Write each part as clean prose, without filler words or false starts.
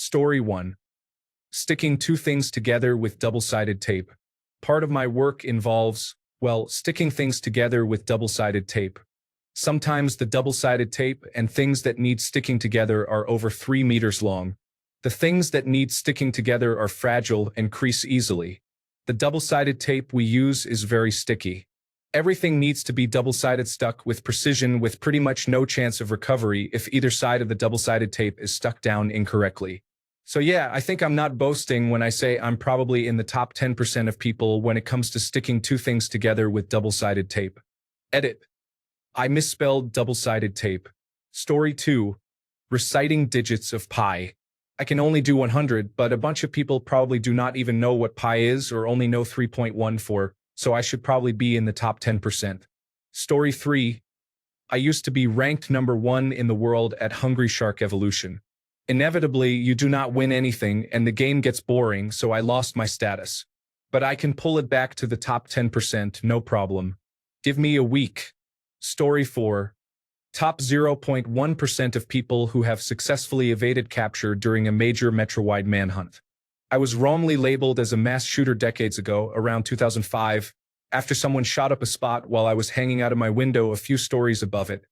Story 1. Sticking two things together with double-sided tape. Part of my work involves, well, sticking things together with double-sided tape. Sometimes the double-sided tape and things that need sticking together are over 3 meters long. The things that need sticking together are fragile and crease easily. The double-sided tape we use is very sticky. Everything needs to be double-sided stuck with precision with pretty much no chance of recovery if either side of the double-sided tape is stuck down incorrectly. So yeah, I think I'm not boasting when I say I'm probably in the top 10% of people when it comes to sticking two things together with double-sided tape. Edit. I misspelled double-sided tape. Story 2. Reciting digits of pi. I can only do 100, but a bunch of people probably do not even know what pi is or only know 3.14, so I should probably be in the top 10%. Story 3. I used to be ranked number 1 in the world at Hungry Shark Evolution. Inevitably, you do not win anything and the game gets boring, so I lost my status. But I can pull it back to the top 10%, no problem. Give me a week. Story 4. Top 0.1% of people who have successfully evaded capture during a major metro-wide manhunt. I was wrongly labeled as a mass shooter decades ago, around 2005, after someone shot up a spot while I was hanging out of my window a few stories above it,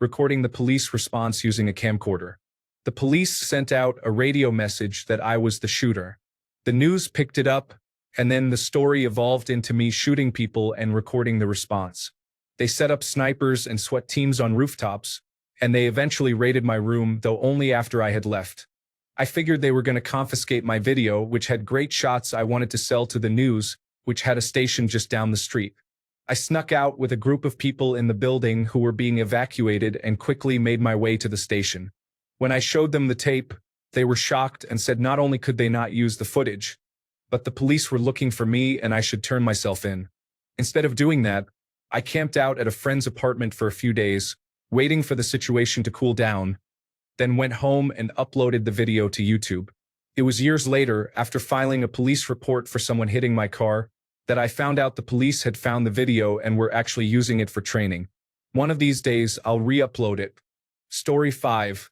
recording the police response using a camcorder. The police sent out a radio message that I was the shooter. The news picked it up, and then the story evolved into me shooting people and recording the response. They set up snipers and SWAT teams on rooftops, and they eventually raided my room, though only after I had left. I figured they were going to confiscate my video, which had great shots I wanted to sell to the news, which had a station just down the street. I snuck out with a group of people in the building who were being evacuated and quickly made my way to the station. When I showed them the tape, they were shocked and said not only could they not use the footage, but the police were looking for me and I should turn myself in. Instead of doing that, I camped out at a friend's apartment for a few days, waiting for the situation to cool down, then went home and uploaded the video to YouTube. It was years later, after filing a police report for someone hitting my car, that I found out the police had found the video and were actually using it for training. One of these days, I'll re-upload it. Story 5.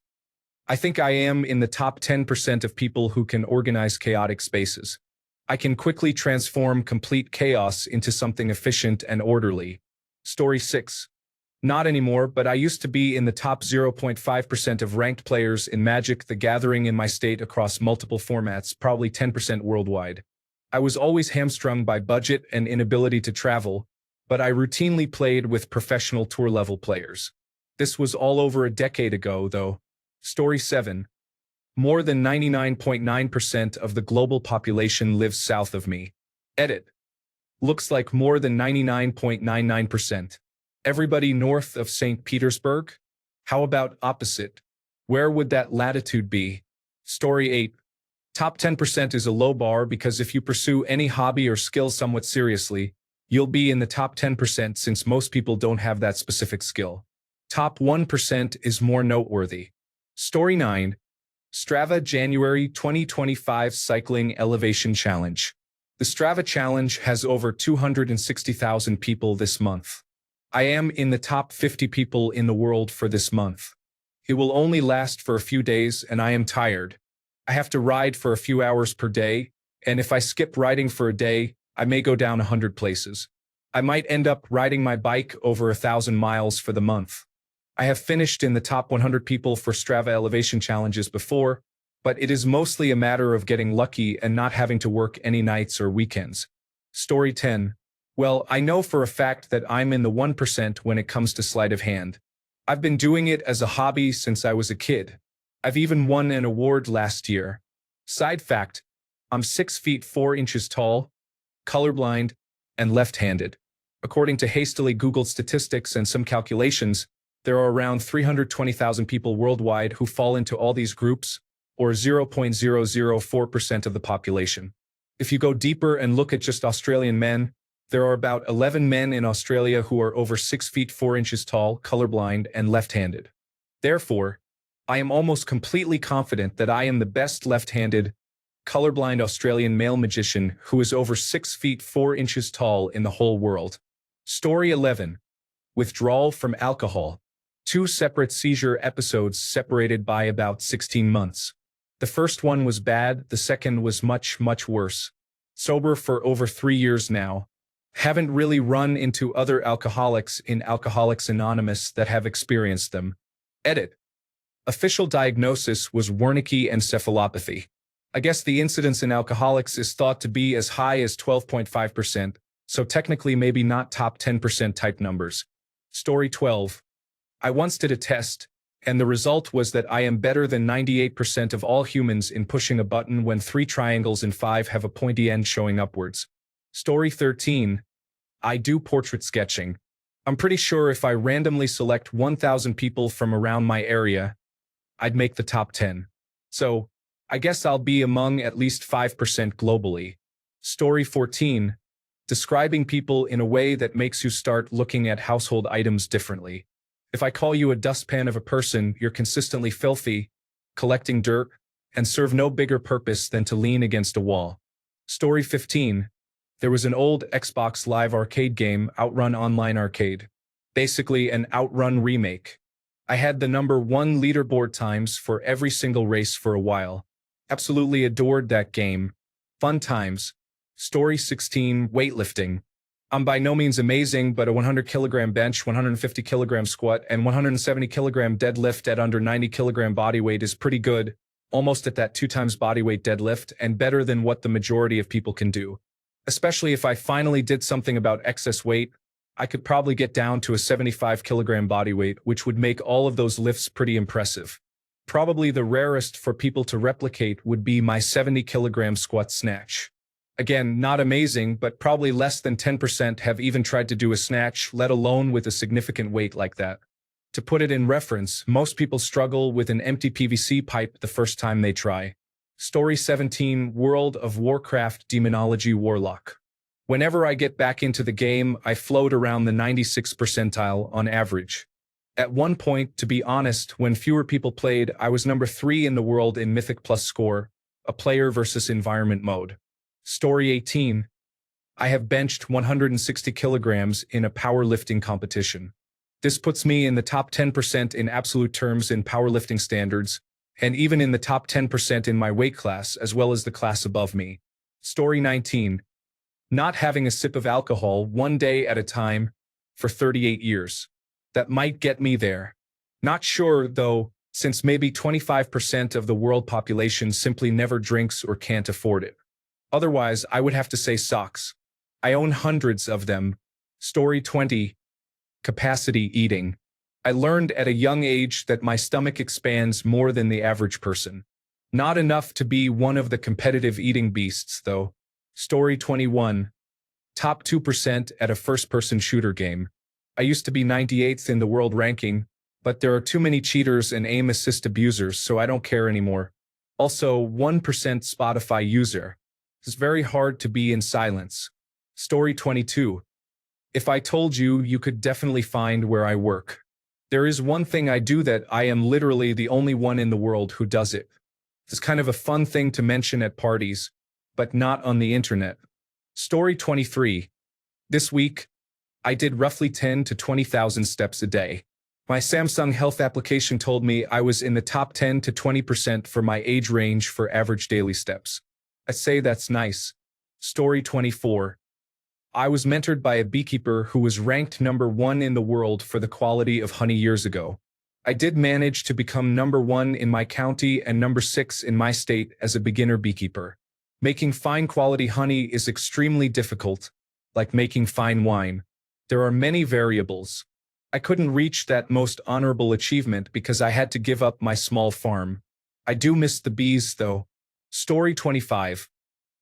I think I am in the top 10% of people who can organize chaotic spaces. I can quickly transform complete chaos into something efficient and orderly. Story 6. Not anymore, but I used to be in the top 0.5% of ranked players in Magic: The Gathering in my state across multiple formats, probably 10% worldwide. I was always hamstrung by budget and inability to travel, but I routinely played with professional tour-level players. This was all over a decade ago, though. Story 7. More than 99.9% of the global population lives south of me. Edit. Looks like more than 99.99%. Everybody north of St. Petersburg? How about opposite? Where would that latitude be? Story 8. Top 10% is a low bar because if you pursue any hobby or skill somewhat seriously, you'll be in the top 10% since most people don't have that specific skill. Top 1% is more noteworthy. Story 9. Strava January 2025 Cycling Elevation Challenge. The Strava Challenge has over 260,000 people this month. I am in the top 50 people in the world for this month. It will only last for a few days and I am tired. I have to ride for a few hours per day, and if I skip riding for a day, I may go down 100 places. I might end up riding my bike over 1,000 miles for the month. I have finished in the top 100 people for Strava elevation challenges before, but it is mostly a matter of getting lucky and not having to work any nights or weekends. Story 10. Well, I know for a fact that I'm in the 1% when it comes to sleight of hand. I've been doing it as a hobby since I was a kid. I've even won an award last year. Side fact, I'm 6 feet 4 inches tall, colorblind, and left-handed. According to hastily Googled statistics and some calculations, there are around 320,000 people worldwide who fall into all these groups, or 0.004% of the population. If you go deeper and look at just Australian men, there are about 11 men in Australia who are over 6 feet 4 inches tall, colorblind, and left-handed. Therefore, I am almost completely confident that I am the best left-handed, colorblind Australian male magician who is over 6 feet 4 inches tall in the whole world. Story 11. Withdrawal from alcohol. 2 separate seizure episodes separated by about 16 months. The first one was bad, the second was much, much worse. Sober for over 3 years now. Haven't really run into other alcoholics in Alcoholics Anonymous that have experienced them. Edit. Official diagnosis was Wernicke encephalopathy. I guess the incidence in alcoholics is thought to be as high as 12.5%, so technically maybe not top 10% type numbers. Story 12. I once did a test, and the result was that I am better than 98% of all humans in pushing a button when 3 triangles and 5 have a pointy end showing upwards. Story 13. I do portrait sketching. I'm pretty sure if I randomly select 1,000 people from around my area, I'd make the top 10. So, I guess I'll be among at least 5% globally. Story 14. Describing people in a way that makes you start looking at household items differently. If I call you a dustpan of a person, you're consistently filthy, collecting dirt, and serve no bigger purpose than to lean against a wall. Story 15. There was an old Xbox Live arcade game, Outrun Online Arcade. Basically an Outrun remake. I had the #1 leaderboard times for every single race for a while. Absolutely adored that game. Fun times. Story 16. Weightlifting. I'm by no means amazing, but a 100-kilogram bench, 150-kilogram squat, and 170-kilogram deadlift at under 90-kilogram body weight is pretty good, almost at that 2 times body weight deadlift, and better than what the majority of people can do. Especially if I finally did something about excess weight, I could probably get down to a 75-kilogram body weight, which would make all of those lifts pretty impressive. Probably the rarest for people to replicate would be my 70-kilogram squat snatch. Again, not amazing, but probably less than 10% have even tried to do a snatch, let alone with a significant weight like that. To put it in reference, most people struggle with an empty PVC pipe the first time they try. Story 17. World of Warcraft Demonology Warlock. Whenever I get back into the game, I float around the 96th percentile on average. At one point, to be honest, when fewer people played, I was #3 in the world in Mythic Plus score, a player versus environment mode. Story 18. I have benched 160 kilograms in a powerlifting competition. This puts me in the top 10% in absolute terms in powerlifting standards, and even in the top 10% in my weight class as well as the class above me. Story 19. Not having a sip of alcohol 1 day at a time for 38 years. That might get me there. Not sure, though, since maybe 25% of the world population simply never drinks or can't afford it. Otherwise, I would have to say socks. I own hundreds of them. Story 20. Capacity eating. I learned at a young age that my stomach expands more than the average person. Not enough to be one of the competitive eating beasts, though. Story 21. Top 2% at a first-person shooter game. I used to be 98th in the world ranking, but there are too many cheaters and aim assist abusers, so I don't care anymore. Also, 1% Spotify user. It's very hard to be in silence. Story 22. If I told you, you could definitely find where I work. There is one thing I do that I am literally the only one in the world who does it. It's kind of a fun thing to mention at parties, but not on the internet. Story 23. This week, I did roughly 10 to 20,000 steps a day. My Samsung Health application told me I was in the top 10 to 20% for my age range for average daily steps. I say that's nice. Story 24. I was mentored by a beekeeper who was ranked #1 in the world for the quality of honey years ago. I did manage to become #1 in my county and #6 in my state as a beginner beekeeper. Making fine quality honey is extremely difficult, like making fine wine. There are many variables. I couldn't reach that most honorable achievement because I had to give up my small farm. I do miss the bees, though. Story 25.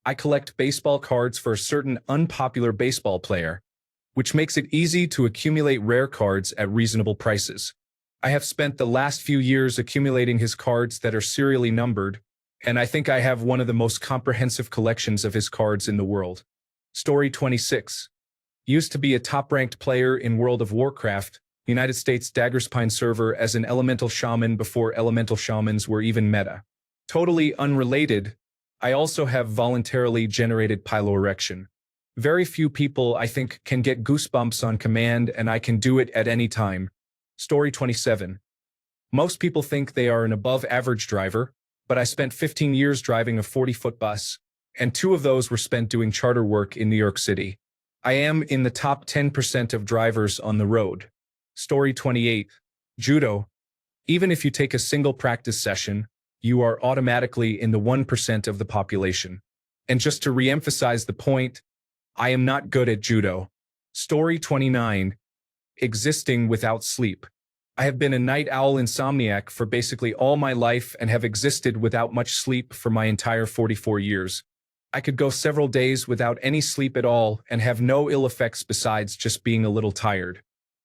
I collect baseball cards for a certain unpopular baseball player, which makes it easy to accumulate rare cards at reasonable prices. I have spent the last few years accumulating his cards that are serially numbered, and I think I have one of the most comprehensive collections of his cards in the world. Story 26. Used to be a top-ranked player in World of Warcraft, United States Daggerspine server as an elemental shaman before elemental shamans were even meta. Totally unrelated, I also have voluntarily generated piloerection. Very few people, I think, can get goosebumps on command, and I can do it at any time. Story 27. Most people think they are an above-average driver, but I spent 15 years driving a 40-foot bus, and 2 of those were spent doing charter work in New York City. I am in the top 10% of drivers on the road. Story 28. Judo. Even if you take a single practice session, you are automatically in the 1% of the population. And just to re-emphasize the point, I am not good at judo. Story 29. Existing without sleep. I have been a night owl insomniac for basically all my life and have existed without much sleep for my entire 44 years. I could go several days without any sleep at all and have no ill effects besides just being a little tired.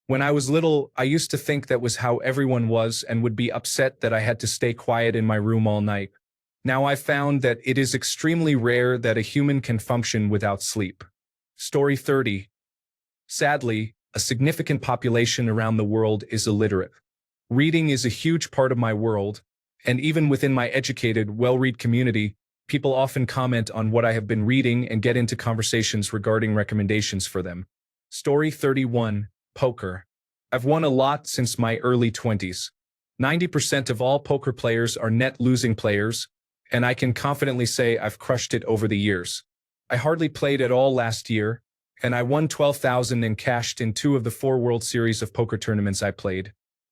When I was little, I used to think that was how everyone was and would be upset that I had to stay quiet in my room all night. Now I've found that it is extremely rare that a human can function without sleep. Story 30. Sadly, a significant population around the world is illiterate. Reading is a huge part of my world, and even within my educated, well-read community, people often comment on what I have been reading and get into conversations regarding recommendations for them. Story 31. Poker. I've won a lot since my early 20s. 90% of all poker players are net losing players, and I can confidently say I've crushed it over the years. I hardly played at all last year, and I won $12,000 and cashed in 2 of the 4 World Series of poker tournaments I played.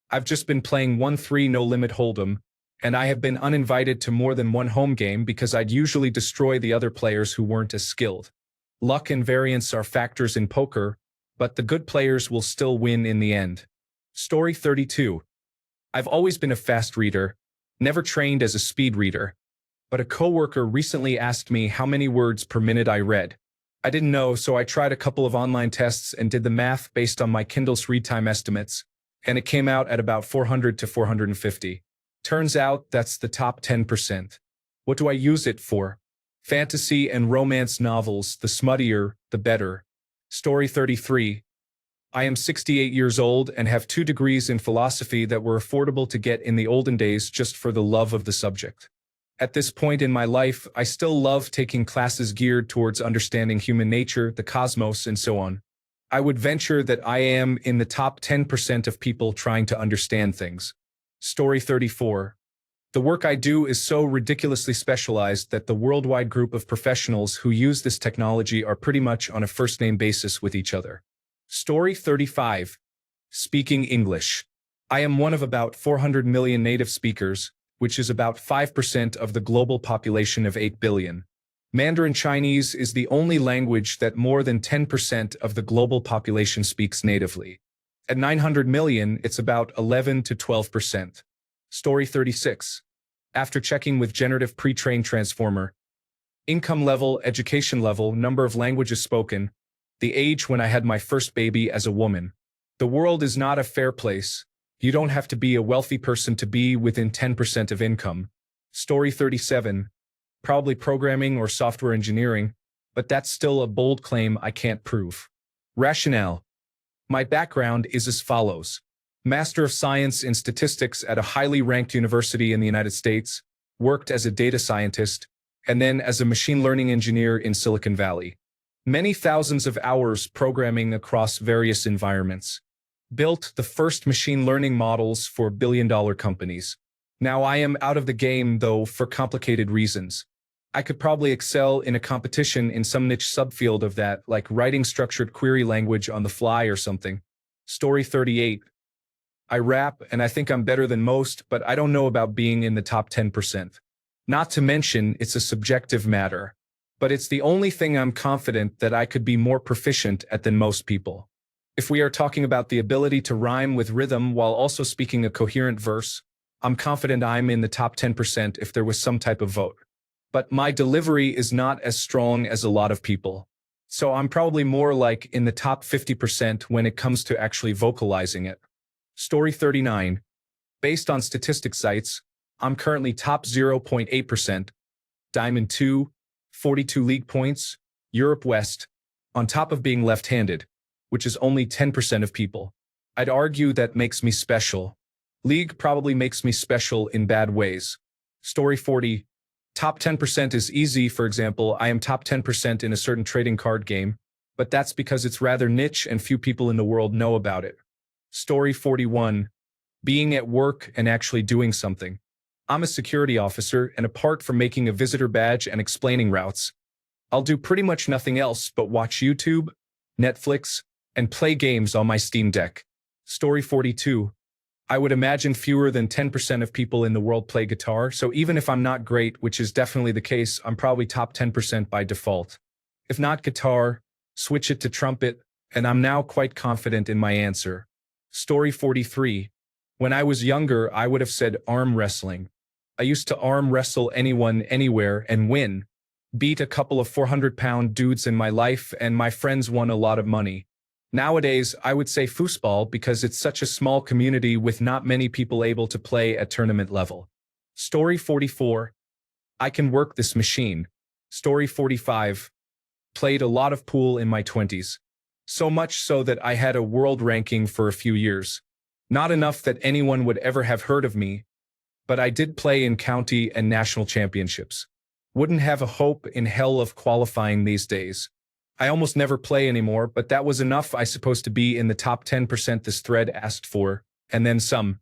I've just been playing 1-3 no-limit hold'em, and I have been uninvited to more than one home game because I'd usually destroy the other players who weren't as skilled. Luck and variance are factors in poker, but the good players will still win in the end. Story 32. I've always been a fast reader, never trained as a speed reader, but a coworker recently asked me how many words per minute I read. I didn't know, so I tried a couple of online tests and did the math based on my Kindle's read time estimates, and it came out at about 400 to 450. Turns out that's the top 10%. What do I use it for? Fantasy and romance novels, the smuttier, the better. Story 33. I am 68 years old and have 2 degrees in philosophy that were affordable to get in the olden days just for the love of the subject. At this point in my life, I still love taking classes geared towards understanding human nature, the cosmos, and so on. I would venture that I am in the top 10% of people trying to understand things. Story 34. The work I do is so ridiculously specialized that the worldwide group of professionals who use this technology are pretty much on a first-name basis with each other. Story 35. Speaking English. I am one of about 400 million native speakers, which is about 5% of the global population of 8 billion. Mandarin Chinese is the only language that more than 10% of the global population speaks natively. At 900 million, it's about 11 to 12%. Story 36. After checking with generative pre-trained transformer, income level, education level, number of languages spoken, the age when I had my first baby as a woman. The world is not a fair place. You don't have to be a wealthy person to be within 10% of income. Story 37. Probably programming or software engineering, but that's still a bold claim I can't prove. Rationale. My background is as follows. Master of Science in Statistics at a highly ranked university in the United States, worked as a data scientist, and then as a machine learning engineer in Silicon Valley. Many thousands of hours programming across various environments. Built the first machine learning models for billion-dollar companies. Now I am out of the game, though, for complicated reasons. I could probably excel in a competition in some niche subfield of that, like writing structured query language on the fly or something. Story 38. I rap, and I think I'm better than most, but I don't know about being in the top 10%. Not to mention, it's a subjective matter. But it's the only thing I'm confident that I could be more proficient at than most people. If we are talking about the ability to rhyme with rhythm while also speaking a coherent verse, I'm confident I'm in the top 10% if there was some type of vote. But my delivery is not as strong as a lot of people. So I'm probably more like in the top 50% when it comes to actually vocalizing it. Story 39. Based on statistics sites, I'm currently top 0.8%, Diamond 2, 42 league points, Europe West, on top of being left-handed, which is only 10% of people. I'd argue that makes me special. League probably makes me special in bad ways. Story 40. Top 10% is easy. For example, I am top 10% in a certain trading card game, but that's because it's rather niche and few people in the world know about it. Story 41. Being at work and actually doing something. I'm a security officer, and apart from making a visitor badge and explaining routes, I'll do pretty much nothing else but watch YouTube, Netflix, and play games on my Steam Deck. Story 42. I would imagine fewer than 10% of people in the world play guitar, so even if I'm not great, which is definitely the case, I'm probably top 10% by default. If not guitar, switch it to trumpet, and I'm now quite confident in my answer. Story 43. When I was younger, I would have said arm wrestling. I used to arm wrestle anyone, anywhere, and win. Beat a couple of 400-pound dudes in my life, and my friends won a lot of money. Nowadays, I would say foosball because it's such a small community with not many people able to play at tournament level. Story 44. I can work this machine. Story 45. Played a lot of pool in my 20s. So much so that I had a world ranking for a few years. Not enough that anyone would ever have heard of me, but I did play in county and national championships. Wouldn't have a hope in hell of qualifying these days. I almost never play anymore, but that was enough, I suppose, to be in the top 10% this thread asked for, and then some.